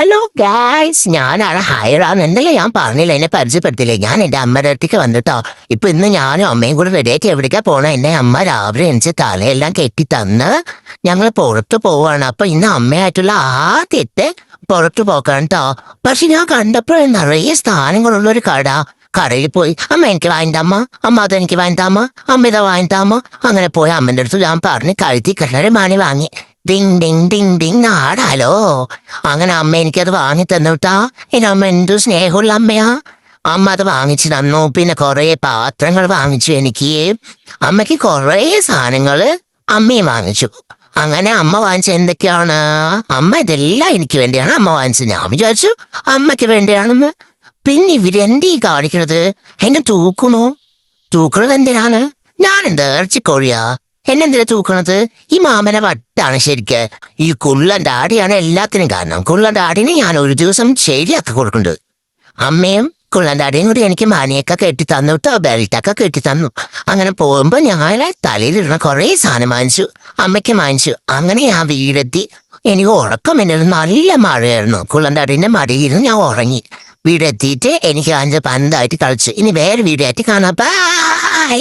Hello guys, ഞാനാണ് ഹൈറാൻ. എന്നല്ലേ ഞാൻ പറഞ്ഞില്ല, എന്നെ പരിചയപ്പെടുത്തില്ലേ? ഞാൻ എന്റെ അമ്മയുടെ അടുത്തേക്ക് വന്നിട്ടോ. ഇന്ന് ഞാനും അമ്മയും കൂടെ റെഡിയായിട്ട് എവിടേക്കാ പോണേ? എന്നെ അമ്മ രാവിലെ എനിക്ക് തലയെല്ലാം കെട്ടി തന്ന് ഞങ്ങൾ പുറത്തു പോവാണ്. അപ്പൊ ഇന്ന് അമ്മയായിട്ടുള്ള ആദ്യത്തെ പുറത്തു പോക്കാണ് കേട്ടോ. പക്ഷെ ഞാൻ കണ്ടപ്പോൾ നിറയെ സ്ഥാനങ്ങളുള്ള ഒരു കടയിൽ പോയി അമ്മ എനിക്ക് വാങ്ങിത്താമ്മ, അമ്മ അതെനിക്ക് വാങ്ങിത്താമ്മ, അമ്മ ഇതാ വാങ്ങിത്താമ്മ. അങ്ങനെ പോയി അമ്മന്റെ അടുത്ത് ഞാൻ പറഞ്ഞ് കഴുത്തി കിണറ് മാണി വാങ്ങി. ഡിങ് ഡിങ് ഡിങ് ഡിങ് നാടാലോ. അങ്ങനെ അമ്മ എനിക്കത് വാങ്ങി തന്നുട്ടാ. എന്റെ അമ്മ എന്തു സ്നേഹമുള്ള അമ്മയാ. അമ്മ അത് വാങ്ങിച്ചു തന്നു. പിന്നെ കുറെ പാത്രങ്ങൾ വാങ്ങിച്ചു എനിക്ക്. അമ്മയ്ക്ക് കുറെ സാധനങ്ങള് അമ്മയും വാങ്ങിച്ചു. അങ്ങനെ അമ്മ വാങ്ങിച്ച എന്തൊക്കെയാണ്? അമ്മ ഇതെല്ലാം എനിക്ക് വേണ്ടിയാണ് അമ്മ വാങ്ങിച്ചത്. ഞാൻ വിചാരിച്ചു അമ്മയ്ക്ക് വേണ്ടിയാണെന്ന്. പിന്നെ ഇവരെന്തീ കാണിക്കണത്? എന്നെ തൂക്കണോ? തൂക്കണത് എന്തിനാണ്? ഞാൻ എന്താ ഇറച്ചിക്കോഴിയാ? എന്നെന്തിനാ തൂക്കണത്? ഈ മാമനെ വട്ടാണ് ശരിക്ക്. ഈ കുള്ളന്റെ ആടിയാണ് എല്ലാത്തിനും കാരണം. കുള്ളന്റെ ആടിനെ ഞാൻ ഒരു ദിവസം ശരിയാക്കി കൊടുക്കുന്നുണ്ട്. അമ്മയും കുള്ളന്റെ ആടിയും കൂടി എനിക്ക് മണിയൊക്കെ കെട്ടി തന്നു കേട്ടോ, ബെൽറ്റൊക്കെ കെട്ടി തന്നു. അങ്ങനെ പോകുമ്പോ ഞാൻ തലയിലിടുന്ന കുറെ സാധനം വാങ്ങിച്ചു, അമ്മയ്ക്ക് വാങ്ങിച്ചു. അങ്ങനെ ഞാൻ വീടെത്തി. എനിക്ക് ഉറക്കം എന്നത് നല്ല മഴയായിരുന്നു. കുള്ളന്റെ ആടിന്റെ മടിയിരുന്നു ഞാൻ ഉറങ്ങി. വീടെത്തിയിട്ട് എനിക്ക് 5 പന്തായിട്ട് കളിച്ചു. ഇനി വേറെ വീടായിട്ട് കാണാം. ബൈ.